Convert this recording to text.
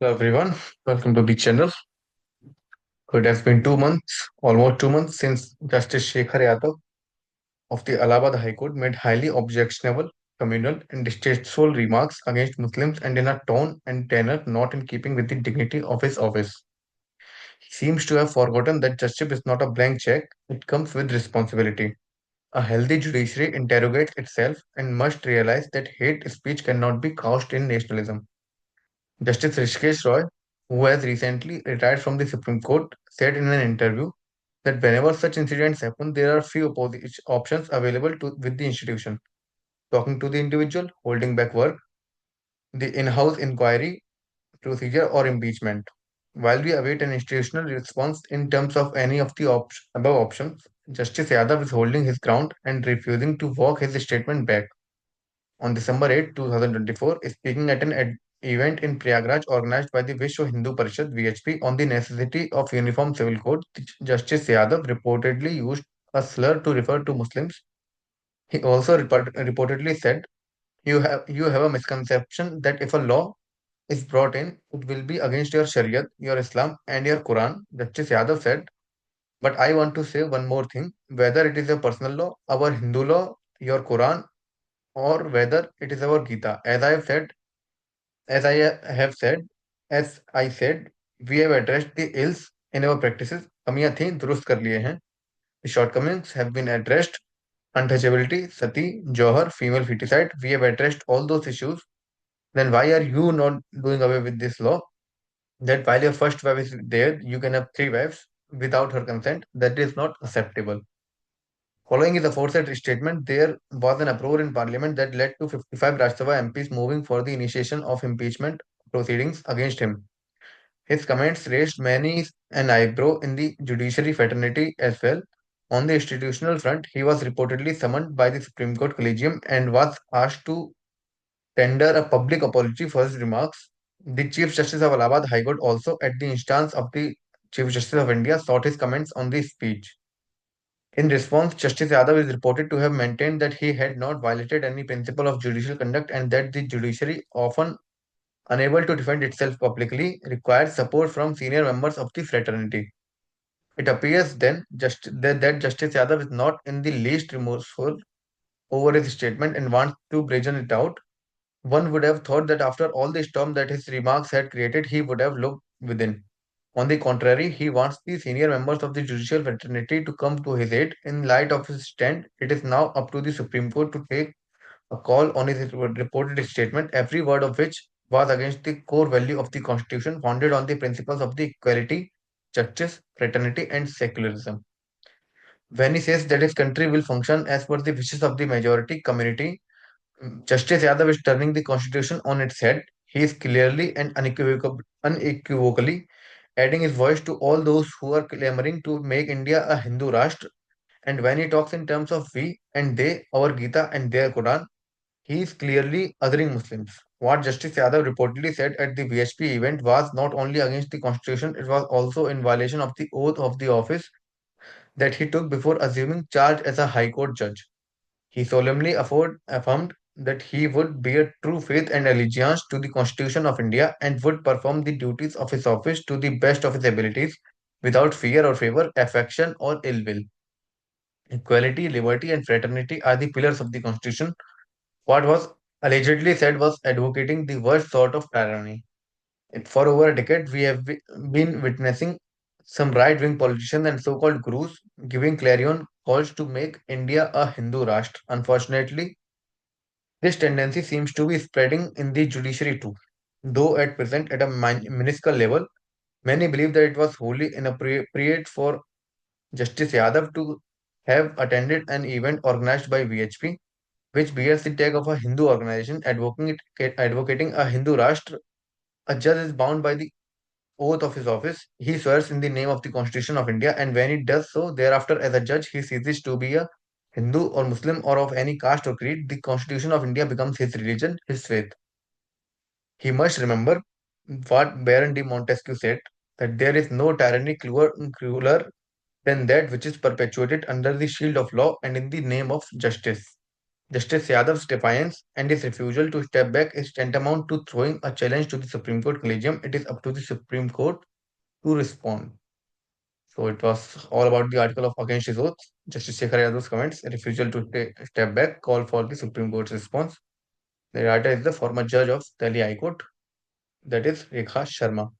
Hello everyone, welcome to the channel. It has been 2 months, almost 2 months, since Justice Shekhar Yadav of the Allahabad High Court made highly objectionable, communal, and distasteful remarks against Muslims and in a tone and tenor not in keeping with the dignity of his office. He seems to have forgotten that justice is not a blank check, it comes with responsibility. A healthy judiciary interrogates itself and must realize that hate speech cannot be couched in nationalism. Justice Hrishikesh Ray, who has recently retired from the Supreme Court, said in an interview that whenever such incidents happen, there are few options available with the institution: talking to the individual, holding back work, the in-house inquiry procedure, or impeachment. While we await an institutional response in terms of any of the above options, Justice Yadav is holding his ground and refusing to walk his statement back. On December 8, 2024, speaking at an event in Prayagraj organized by the Vishwa Hindu Parishad (VHP) on the necessity of uniform civil code, Justice Yadav reportedly used a slur to refer to Muslims. He also reportedly said, "You have a misconception that if a law is brought in, it will be against your Shariat, your Islam, and your Quran." Justice Yadav said, "But I want to say one more thing: whether it is a personal law, our Hindu law, your Quran, or whether it is our Gita, As I have said, as I said, we have addressed the ills in our practices. कमियां थी दुरुस्त कर लिए हैं. The shortcomings have been addressed. Untouchability, sati, johar, female feticide. We have addressed all those issues. Then why are you not doing away with this law? That while your first wife is there, you can have three wives without her consent. That is not acceptable." Following his aforesaid statement, there was an uproar in Parliament that led to 55 Rajya Sabha MPs moving for the initiation of impeachment proceedings against him. His comments raised many an eyebrow in the judiciary fraternity as well. On the institutional front, he was reportedly summoned by the Supreme Court Collegium and was asked to tender a public apology for his remarks. The Chief Justice of Allahabad High Court also, at the instance of the Chief Justice of India, sought his comments on the speech. In response, Justice Yadav is reported to have maintained that he had not violated any principle of judicial conduct and that the judiciary, often unable to defend itself publicly, required support from senior members of the fraternity. It appears then that Justice Yadav is not in the least remorseful over his statement and wants to brazen it out. One would have thought that after all the storm that his remarks had created, he would have looked within. On the contrary, he wants the senior members of the judicial fraternity to come to his aid. In light of his stand, it is now up to the Supreme Court to take a call on his reported statement, every word of which was against the core value of the Constitution, founded on the principles of the equality, justice, fraternity, and secularism. When he says that his country will function as per the wishes of the majority community, Justice Yadav is turning the Constitution on its head. He is clearly and unequivocally adding his voice to all those who are clamoring to make India a Hindu Rashtra. And when he talks in terms of we and they, our Gita and their Quran, he is clearly othering Muslims. What Justice Yadav reportedly said at the VHP event was not only against the Constitution, it was also in violation of the oath of the office that he took before assuming charge as a High Court judge. He solemnly affirmed that he would bear true faith and allegiance to the Constitution of India and would perform the duties of his office to the best of his abilities without fear or favor, affection, or ill will. Equality, liberty, and fraternity are the pillars of the Constitution. What was allegedly said was advocating the worst sort of tyranny. For over a decade, we have been witnessing some right wing politicians and so called gurus giving clarion calls to make India a Hindu Rashtra. Unfortunately, this tendency seems to be spreading in the judiciary too. Though at present, at a minuscule level, many believe that it was wholly inappropriate for Justice Yadav to have attended an event organized by VHP, which bears the tag of a Hindu organization advocating a Hindu Rashtra. A judge is bound by the oath of his office. He swears in the name of the Constitution of India, and when he does so, thereafter, as a judge, he ceases to be a Hindu or Muslim or of any caste or creed. The Constitution of India becomes his religion, his faith. He must remember what Baron de Montesquieu said, that there is no tyranny crueler than that which is perpetuated under the shield of law and in the name of justice. Justice Yadav's defiance and his refusal to step back is tantamount to throwing a challenge to the Supreme Court Collegium. It is up to the Supreme Court to respond. So it was all about the article of Against His Oath. Justice Shekhar Yadav's comments, refusal to step back, call for the Supreme Court's response. The writer is the former judge of Delhi High Court, that is Rekha Sharma.